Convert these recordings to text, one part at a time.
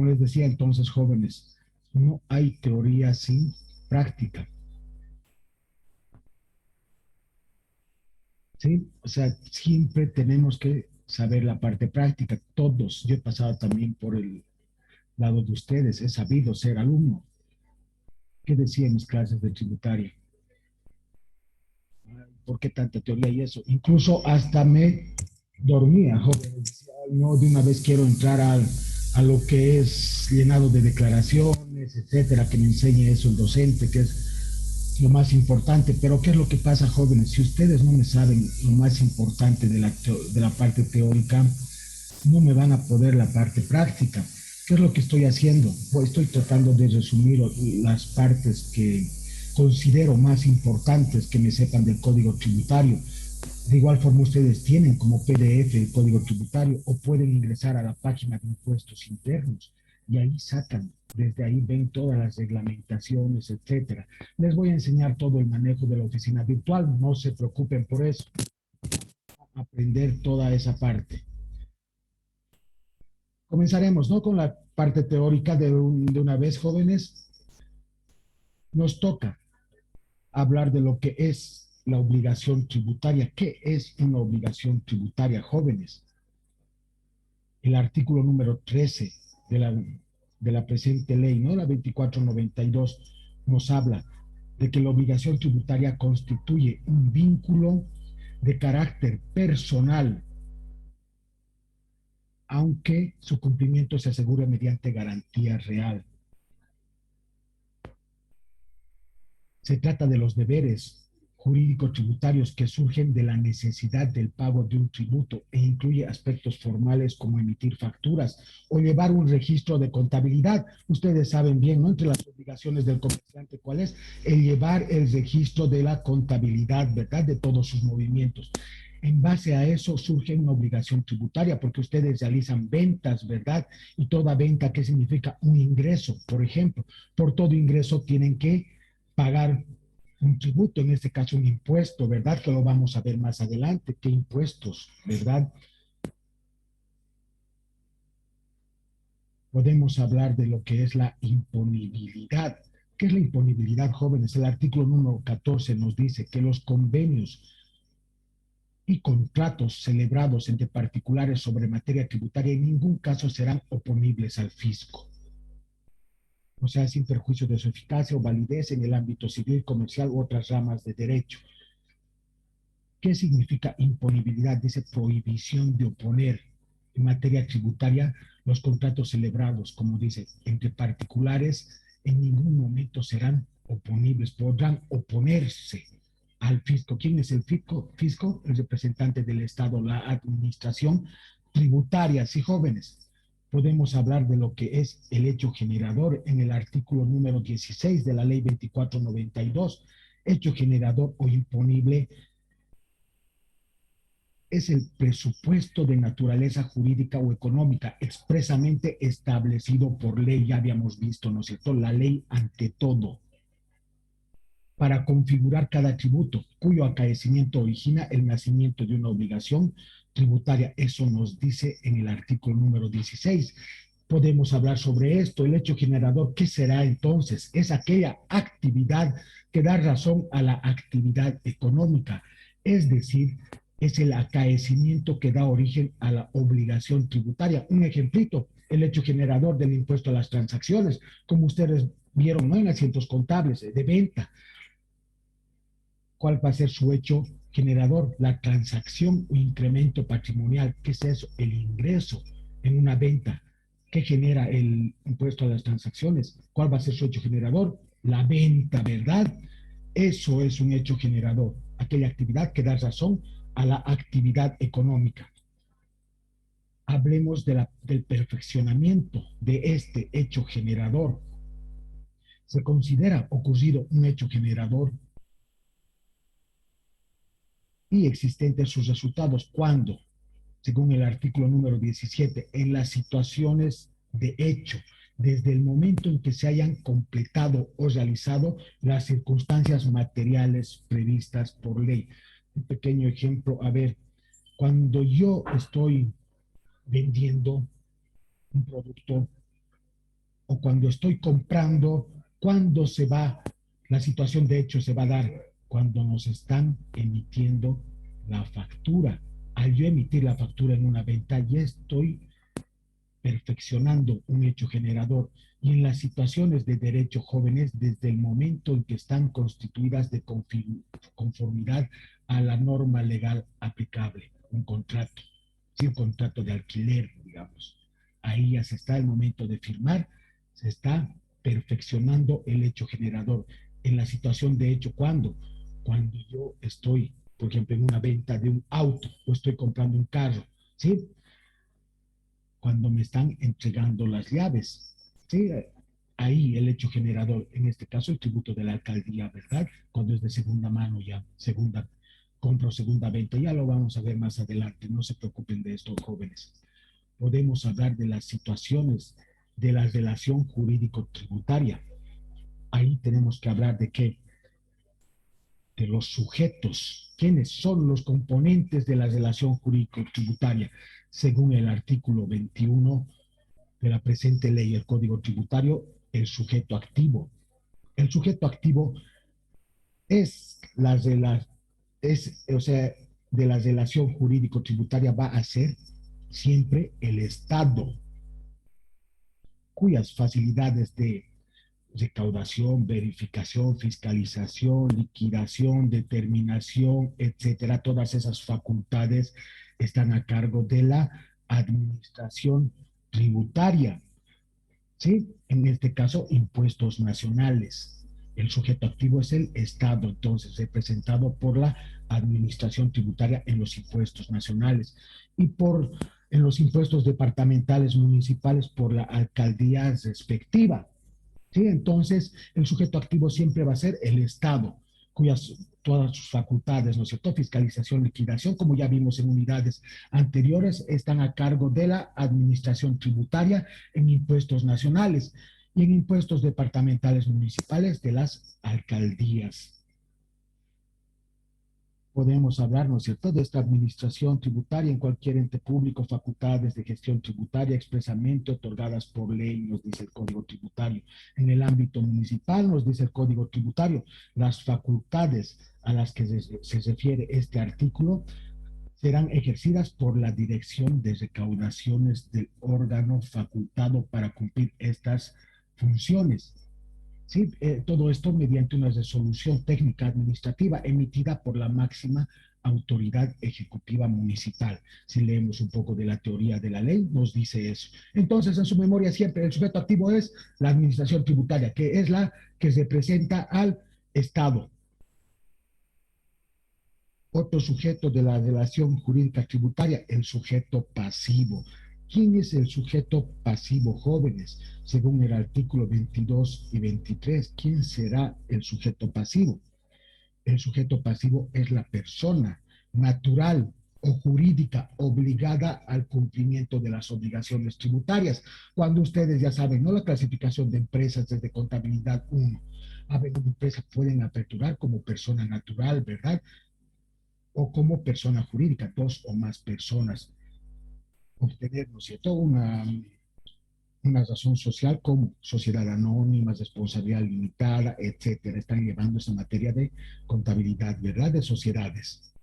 Como les decía entonces, jóvenes, no hay teoría sin práctica, ¿sí? O sea, siempre tenemos que saber la parte práctica. Todos, yo he pasado también por el lado de ustedes, he sabido ser alumno. ¿Qué decía en mis clases de tributaria? ¿Por qué tanta teoría y eso? Incluso hasta me dormía, jóvenes. Decía, "Ay, no, de una vez quiero entrar a lo que es llenado de declaraciones, etcétera, que me enseñe eso el docente, que es lo más importante. Pero ¿qué es lo que pasa, jóvenes? Si ustedes no me saben lo más importante de la parte teórica, no me van a poder la parte práctica. ¿Qué es lo que estoy haciendo? Pues estoy tratando de resumir las partes que considero más importantes que me sepan del código tributario. De igual forma, ustedes tienen como PDF el código tributario o pueden ingresar a la página de impuestos internos y ahí sacan, desde ahí ven todas las reglamentaciones, etcétera. Les voy a enseñar todo el manejo de la oficina virtual, no se preocupen por eso, aprender toda esa parte. Comenzaremos, ¿no? Con la parte teórica de una vez, jóvenes. Nos toca hablar de lo que es la obligación tributaria. ¿Qué es una obligación tributaria, jóvenes? El artículo número 13 de la presente ley, ¿no? La 2492, nos habla de que la obligación tributaria constituye un vínculo de carácter personal, aunque su cumplimiento se asegure mediante garantía real. Se trata de los deberes jurídicos tributarios que surgen de la necesidad del pago de un tributo e incluye aspectos formales como emitir facturas o llevar un registro de contabilidad. Ustedes saben bien, ¿no? Entre las obligaciones del comerciante, ¿cuál es? El llevar el registro de la contabilidad, ¿verdad? De todos sus movimientos. En base a eso surge una obligación tributaria porque ustedes realizan ventas, ¿verdad? Y toda venta, ¿qué significa? Un ingreso, por ejemplo. Por todo ingreso tienen que pagar un tributo, en este caso un impuesto, ¿verdad? Que lo vamos a ver más adelante, qué impuestos, ¿verdad? Podemos hablar de lo que es la imponibilidad. ¿Qué es la imponibilidad, jóvenes? El artículo número 14 nos dice que los convenios y contratos celebrados entre particulares sobre materia tributaria en ningún caso serán oponibles al fisco, o sea, sin perjuicio de su eficacia o validez en el ámbito civil, comercial u otras ramas de derecho. ¿Qué significa imponibilidad? Dice prohibición de oponer en materia tributaria los contratos celebrados, como dice, entre particulares, en ningún momento serán oponibles, podrán oponerse al fisco. ¿Quién es el fisco? Fisco, el representante del Estado, la administración tributaria. Sí, jóvenes, podemos hablar de lo que es el hecho generador en el artículo número 16 de la ley 2492. Hecho generador o imponible es el presupuesto de naturaleza jurídica o económica expresamente establecido por ley, ya habíamos visto, ¿no es cierto? La ley ante todo, para configurar cada tributo, cuyo acaecimiento origina el nacimiento de una obligación tributaria. Eso nos dice en el artículo número 16. Podemos hablar sobre esto. El hecho generador, ¿qué será entonces? Es aquella actividad que da razón a la actividad económica, es decir, es el acaecimiento que da origen a la obligación tributaria. Un ejemplito, el hecho generador del impuesto a las transacciones, como ustedes vieron, ¿no? En asientos contables de venta. ¿Cuál va a ser su hecho generador? La transacción o incremento patrimonial. ¿Qué es eso? El ingreso en una venta. ¿Qué genera el impuesto a las transacciones? ¿Cuál va a ser su hecho generador? La venta, ¿verdad? Eso es un hecho generador, aquella actividad que da razón a la actividad económica. Hablemos del perfeccionamiento de este hecho generador. Se considera ocurrido un hecho generador y existentes sus resultados cuando, según el artículo número 17, en las situaciones de hecho, desde el momento en que se hayan completado o realizado las circunstancias materiales previstas por ley. Un pequeño ejemplo, a ver, cuando yo estoy vendiendo un producto, o cuando estoy comprando, ¿cuándo se va, la situación de hecho se va a dar? Cuando nos están emitiendo la factura. Al yo emitir la factura en una venta, ya estoy perfeccionando un hecho generador. Y en las situaciones de derecho jóvenes, desde el momento en que están constituidas de conformidad a la norma legal aplicable, un contrato, ¿sí? Un contrato de alquiler, digamos. Ahí ya se está el momento de firmar, se está perfeccionando el hecho generador. En la situación de hecho, ¿cuándo? Cuando yo estoy, por ejemplo, en una venta de un auto o estoy comprando un carro, ¿sí? Cuando me están entregando las llaves. ¿Sí? Ahí el hecho generador, en este caso el tributo de la alcaldía, ¿verdad? Cuando es de segunda mano ya, segunda compra o segunda venta, ya lo vamos a ver más adelante, no se preocupen de esto, jóvenes. Podemos hablar de las situaciones de la relación jurídico-tributaria. Ahí tenemos que hablar de qué, de los sujetos, quiénes son los componentes de la relación jurídico-tributaria, según el artículo 21 de la presente ley, el Código Tributario, el sujeto activo. El sujeto activo es la de la, es, o sea, de la relación jurídico-tributaria va a ser siempre el Estado, cuyas facilidades de recaudación, verificación, fiscalización, liquidación, determinación, etcétera, todas esas facultades están a cargo de la administración tributaria. ¿Sí? En este caso, impuestos nacionales. El sujeto activo es el Estado, entonces, representado por la administración tributaria en los impuestos nacionales y en los impuestos departamentales municipales por la alcaldía respectiva. ¿Sí? Entonces, el sujeto activo siempre va a ser el Estado, cuyas todas sus facultades, ¿no es cierto? Fiscalización, liquidación, como ya vimos en unidades anteriores, están a cargo de la administración tributaria en impuestos nacionales y en impuestos departamentales municipales de las alcaldías. Podemos hablar, ¿no es cierto?, de esta administración tributaria en cualquier ente público, facultades de gestión tributaria expresamente otorgadas por ley, nos dice el Código Tributario. En el ámbito municipal, nos dice el Código Tributario, las facultades a las que se refiere este artículo serán ejercidas por la Dirección de Recaudaciones del órgano facultado para cumplir estas funciones. ¿Sí? Todo esto mediante una resolución técnica administrativa emitida por la máxima autoridad ejecutiva municipal. Si leemos un poco de la teoría de la ley, nos dice eso. Entonces, en su memoria siempre el sujeto activo es la administración tributaria, que es la que representa al Estado. Otro sujeto de la relación jurídica tributaria, el sujeto pasivo. ¿Quién es el sujeto pasivo, jóvenes? Según el artículo 22 y 23, ¿quién será el sujeto pasivo? El sujeto pasivo es la persona natural o jurídica obligada al cumplimiento de las obligaciones tributarias. Cuando ustedes ya saben, ¿no? La clasificación de empresas desde contabilidad 1. A ver, una empresa pueden aperturar como persona natural, ¿verdad? O como persona jurídica, dos o más personas, obtener, ¿no es cierto?, una razón social como sociedad anónima, responsabilidad limitada, etcétera. Están llevando esa materia de contabilidad, ¿verdad?, de sociedades.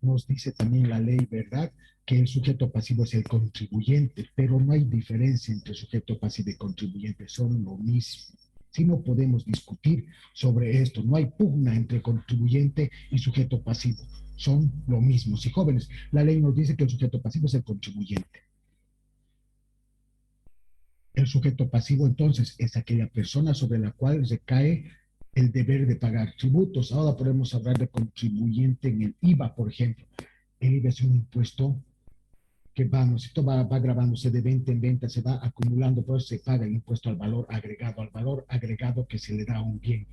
Nos dice también la ley, ¿verdad?, que el sujeto pasivo es el contribuyente, pero no hay diferencia entre sujeto pasivo y contribuyente, son lo mismo. Si no podemos discutir sobre esto, no hay pugna entre contribuyente y sujeto pasivo, son lo mismo. Si jóvenes, la ley nos dice que el sujeto pasivo es el contribuyente. El sujeto pasivo entonces es aquella persona sobre la cual recae el deber de pagar tributos. Ahora podemos hablar de contribuyente en el IVA, por ejemplo. El IVA es un impuesto que va, ¿no es cierto?, va grabándose de venta en venta, se va acumulando, por eso se paga el impuesto al valor agregado que se le da a un bien.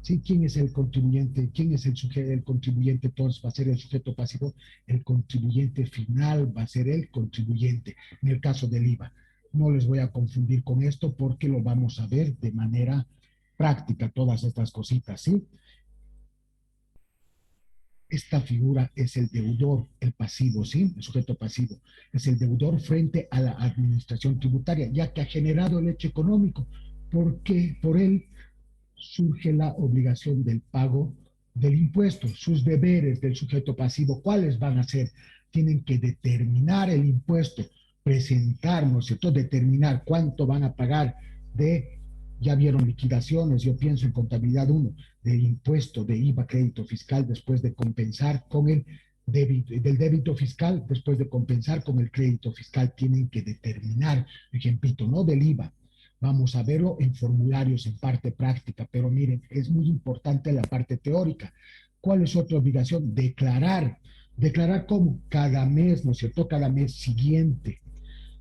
¿Sí? ¿Quién es el contribuyente? ¿Quién es el sujeto? El contribuyente entonces va a ser el sujeto pasivo. El contribuyente final va a ser el contribuyente, en el caso del IVA. No les voy a confundir con esto porque lo vamos a ver de manera práctica, todas estas cositas, ¿sí? esta figura es el deudor, el pasivo, ¿sí? El sujeto pasivo. Es el deudor frente a la administración tributaria, ya que ha generado el hecho económico, porque por él surge la obligación del pago del impuesto. Sus deberes del sujeto pasivo, ¿cuáles van a ser? Tienen que determinar el impuesto, presentar, ¿no es cierto? Determinar cuánto van a pagar de, ya vieron liquidaciones, yo pienso en contabilidad uno del impuesto de IVA, crédito fiscal, después de compensar con el débito, del débito fiscal, después de compensar con el crédito fiscal, tienen que determinar, ejemplito, no del IVA, vamos a verlo en formularios, en parte práctica, pero miren, es muy importante la parte teórica. ¿Cuál es otra obligación? Declarar. Declarar cómo cada mes, ¿no es cierto? Cada mes siguiente.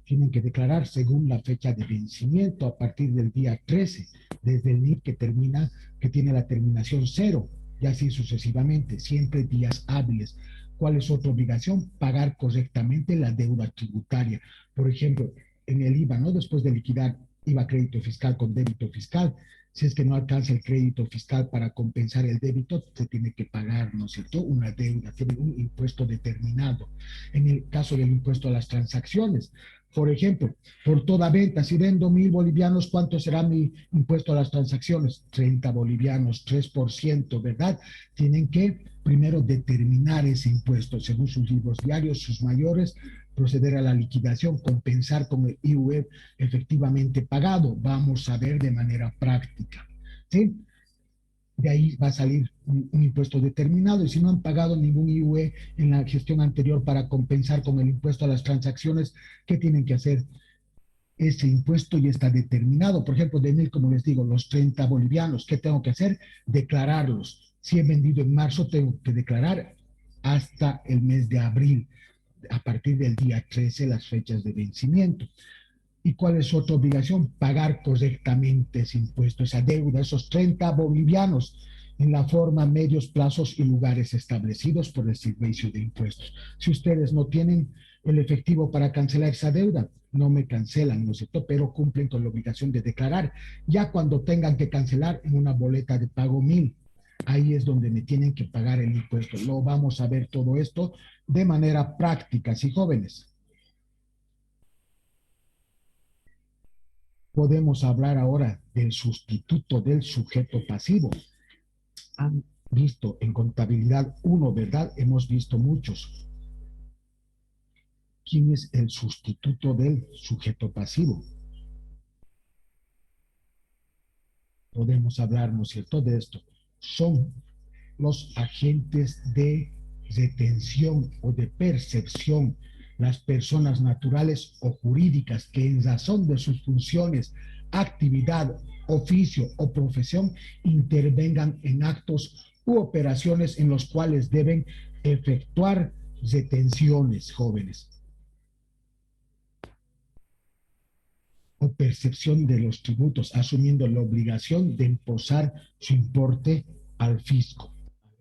Tienen que declarar según la fecha de vencimiento a partir del día 13, desde el NIP que termina, que tiene la terminación cero, y así sucesivamente, siempre días hábiles. ¿Cuál es otra obligación? Pagar correctamente la deuda tributaria. Por ejemplo, en el IVA, ¿no? Después de liquidar IVA crédito fiscal con débito fiscal, si es que no alcanza el crédito fiscal para compensar el débito, se tiene que pagar, ¿no es cierto?, una deuda, tiene un impuesto determinado. En el caso del impuesto a las transacciones, por ejemplo, por toda venta, si vendo 1.000 bolivianos, ¿cuánto será mi impuesto a las transacciones? 30 bolivianos, 3%, ¿verdad? Tienen que primero determinar ese impuesto según sus libros diarios, sus mayores, proceder a la liquidación, compensar con el IUE efectivamente pagado. Vamos a ver de manera práctica. ¿Sí? De ahí va a salir un impuesto determinado y si no han pagado ningún IUE en la gestión anterior para compensar con el impuesto a las transacciones, ¿qué tienen que hacer? Ese impuesto ya está determinado. Por ejemplo, de mil, como les digo, los 30 bolivianos, ¿qué tengo que hacer? Declararlos. Si he vendido en marzo, tengo que declarar hasta el mes de abril, a partir del día 13, las fechas de vencimiento. ¿Y cuál es otra obligación? Pagar correctamente ese impuesto, esa deuda, esos 30 bolivianos, en la forma, medios, plazos y lugares establecidos por el servicio de impuestos. Si ustedes no tienen el efectivo para cancelar esa deuda, no me cancelan, ¿no es cierto? Pero cumplen con la obligación de declarar. Ya cuando tengan que cancelar en una boleta de pago 1.000, ahí es donde me tienen que pagar el impuesto. Lo vamos a ver todo esto de manera práctica, ¿sí, jóvenes? Podemos hablar ahora del sustituto del sujeto pasivo. Han visto en contabilidad uno, ¿verdad? Hemos visto muchos. ¿Quién es el sustituto del sujeto pasivo? Podemos hablar, ¿no es cierto?, de esto. Son los agentes de retención o de percepción, las personas naturales o jurídicas que en razón de sus funciones, actividad, oficio o profesión intervengan en actos u operaciones en los cuales deben efectuar retenciones, jóvenes, o percepción de los tributos, asumiendo la obligación de imposar su importe al fisco.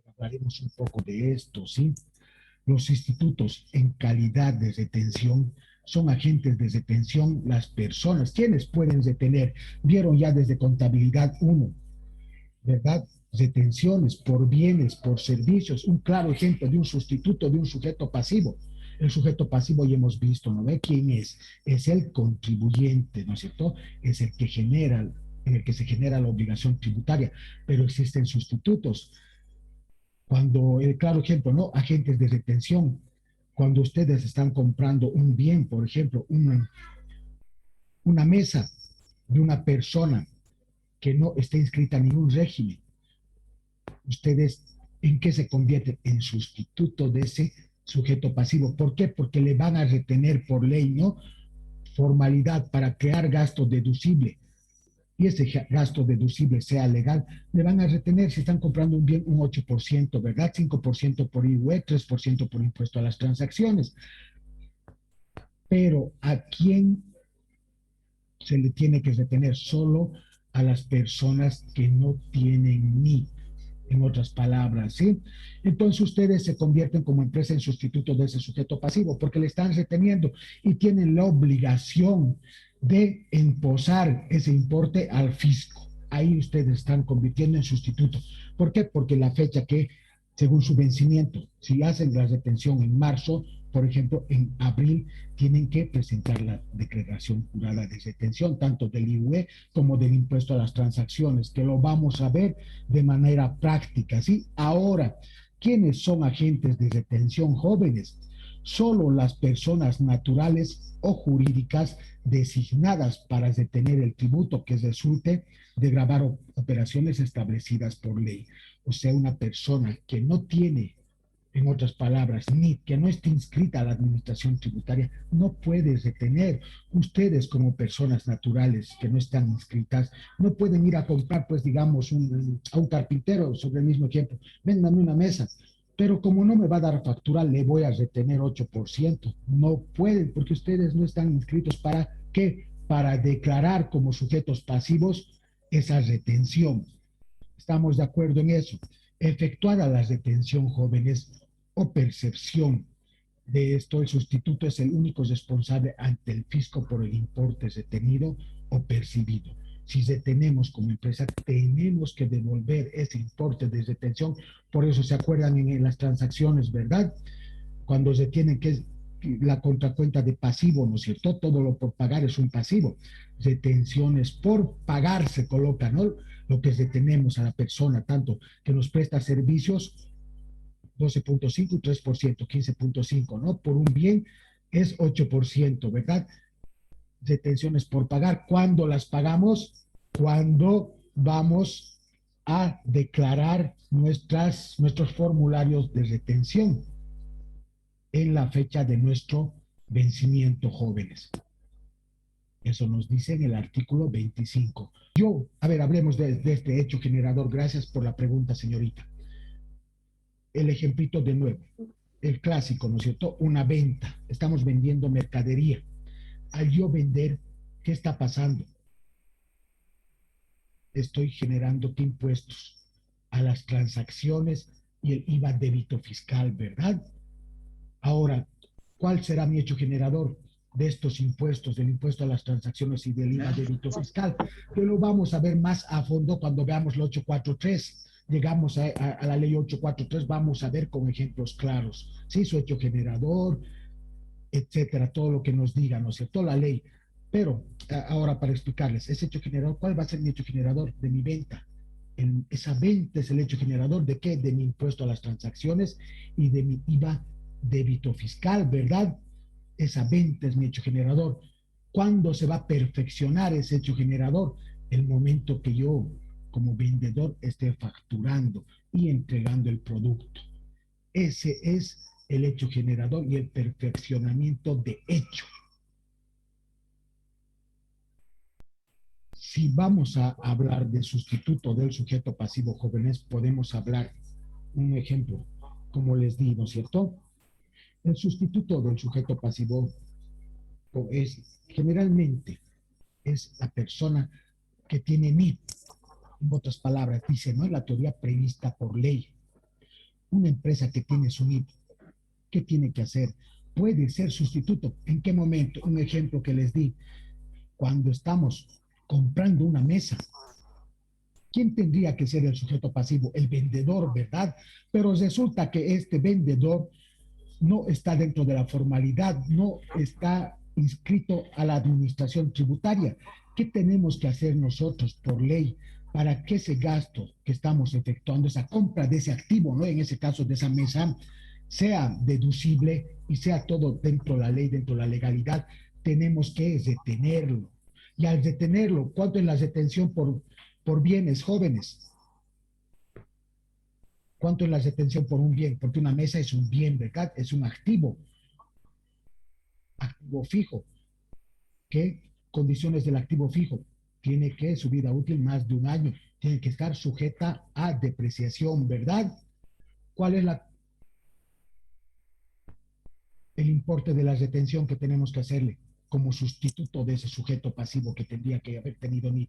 Hablaremos un poco de esto, ¿sí? Los institutos en calidad de retención son agentes de retención, las personas, quienes pueden retener, vieron ya desde contabilidad uno, ¿verdad? Retenciones por bienes, por servicios, un claro ejemplo de un sustituto de un sujeto pasivo. El sujeto pasivo ya hemos visto, ¿no ve? ¿Quién es? Es el contribuyente, ¿no es cierto? Es el que genera, en el que se genera la obligación tributaria, pero existen sustitutos. Cuando, el claro ejemplo, ¿no? Agentes de retención. Cuando ustedes están comprando un bien, por ejemplo, una mesa de una persona que no está inscrita en ningún régimen, ustedes en qué se convierten en sustituto de ese sujeto pasivo. ¿Por qué? Porque le van a retener por ley, ¿no? Formalidad para crear gasto deducible y ese gasto deducible sea legal, le van a retener si están comprando un bien un 8%, ¿verdad? 5% por IVA, 3% por impuesto a las transacciones. Pero ¿a quién se le tiene que retener? Solo a las personas que no tienen ni, en otras palabras, ¿sí? Entonces ustedes se convierten como empresa en sustituto de ese sujeto pasivo porque le están reteniendo y tienen la obligación de imposar ese importe al fisco. Ahí ustedes están convirtiendo en sustituto. ¿Por qué? Porque la fecha que según su vencimiento. Si hacen la retención en marzo, por ejemplo, en abril tienen que presentar la declaración jurada de retención, tanto del IUE como del impuesto a las transacciones, que lo vamos a ver de manera práctica, ¿sí? Ahora, ¿quiénes son agentes de retención jóvenes? Solo las personas naturales o jurídicas designadas para detener el tributo que resulte de gravar operaciones establecidas por ley. O sea, una persona que no tiene, en otras palabras, ni que no esté inscrita a la administración tributaria, no puede retener. Ustedes como personas naturales que no están inscritas, no pueden ir a comprar, pues digamos, a un carpintero, sobre el mismo ejemplo, véndame una mesa, pero como no me va a dar factura, le voy a retener 8%. No pueden, porque ustedes no están inscritos. ¿Para qué? Para declarar como sujetos pasivos esa retención. Estamos de acuerdo en eso. Efectuada la retención, jóvenes, o percepción de esto, el sustituto es el único responsable ante el fisco por el importe retenido o percibido. Si retenemos como empresa, tenemos que devolver ese importe de retención. Por eso se acuerdan en las transacciones, ¿verdad? Cuando se tiene que la contracuenta de pasivo, ¿no es cierto? Todo lo por pagar es un pasivo. Retenciones por pagar se coloca, ¿no? Lo que retenemos a la persona, tanto que nos presta servicios, 12.5 y 3%, 15.5, ¿no? Por un bien es 8%, ¿verdad? Retenciones por pagar. ¿Cuándo las pagamos? Cuando vamos a declarar nuestros formularios de retención en la fecha de nuestro vencimiento, jóvenes. Eso nos dice en el artículo 25. A ver, hablemos de este hecho generador. Gracias por la pregunta, señorita. El ejemplito de nuevo. El clásico, ¿no es cierto? Una venta. Estamos vendiendo mercadería. Al yo vender, ¿qué está pasando? Estoy generando ¿qué impuestos? A las transacciones y el IVA débito fiscal, ¿verdad? Ahora, ¿cuál será mi hecho generador de estos impuestos, del impuesto a las transacciones y del IVA débito fiscal? Que lo vamos a ver más a fondo cuando veamos la 843. Llegamos a la ley 843, vamos a ver con ejemplos claros, ¿sí? Su hecho generador, etcétera, todo lo que nos diga, ¿no es cierto? La ley. Pero ahora para explicarles, ese hecho generador, ¿cuál va a ser mi hecho generador de mi venta? Esa venta es el hecho generador de qué? De mi impuesto a las transacciones y de mi IVA débito fiscal, ¿verdad? Esa venta es mi hecho generador. ¿Cuándo se va a perfeccionar ese hecho generador? El momento que yo, como vendedor, esté facturando y entregando el producto. Ese es el hecho generador y el perfeccionamiento de hecho. Si vamos a hablar de sustituto del sujeto pasivo, jóvenes, podemos hablar un ejemplo, como les di, ¿no es cierto? El sustituto del sujeto pasivo es generalmente es la persona que tiene NIP. En otras palabras, dice, ¿no? La teoría prevista por ley. Una empresa que tiene su NIP, ¿qué tiene que hacer? Puede ser sustituto. ¿En qué momento? Un ejemplo que les di. Cuando estamos comprando una mesa, ¿quién tendría que ser el sujeto pasivo? El vendedor, ¿verdad? Pero resulta que este vendedor no está dentro de la formalidad, no está inscrito a la administración tributaria. ¿Qué tenemos que hacer nosotros por ley para que ese gasto que estamos efectuando, esa compra de ese activo, ¿no? En ese caso de esa mesa, sea deducible y sea todo dentro de la ley, dentro de la legalidad? Tenemos que detenerlo. Y al detenerlo, ¿cuánto es la retención por bienes, jóvenes? ¿Cuánto es la retención por un bien? Porque una mesa es un bien, ¿verdad? Es un activo fijo. ¿Qué condiciones del activo fijo? Tiene que su vida útil más de un año, tiene que estar sujeta a depreciación, ¿verdad? ¿Cuál es el importe de la retención que tenemos que hacerle como sustituto de ese sujeto pasivo que tendría que haber tenido ni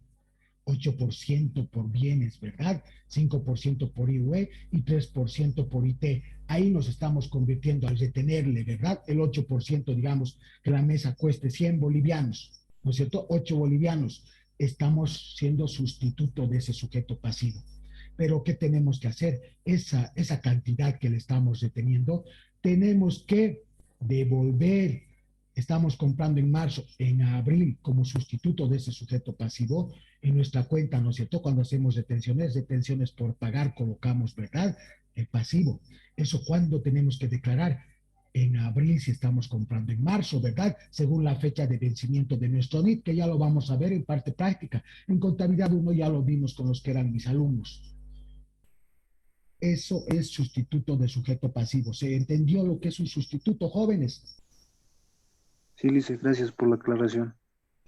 8% por bienes, ¿verdad? 5% por IUE y 3% por IT. Ahí nos estamos convirtiendo al retenerle, ¿verdad? El 8%, digamos, que la mesa cueste 100 bolivianos, ¿no es cierto? 8 bolivianos. Estamos siendo sustituto de ese sujeto pasivo. Pero ¿qué tenemos que hacer? Esa cantidad que le estamos reteniendo, tenemos que devolver. Estamos comprando en marzo, en abril, como sustituto de ese sujeto pasivo en nuestra cuenta, ¿no es cierto? Cuando hacemos retenciones por pagar, colocamos, ¿verdad? El pasivo. Eso cuando tenemos que declarar en abril si estamos comprando en marzo, ¿verdad? Según la fecha de vencimiento de nuestro NIT, que ya lo vamos a ver en parte práctica. En contabilidad uno ya lo vimos con los que eran mis alumnos. Eso es sustituto de sujeto pasivo. ¿Se entendió lo que es un sustituto, jóvenes? Sí, Lice, gracias por la aclaración.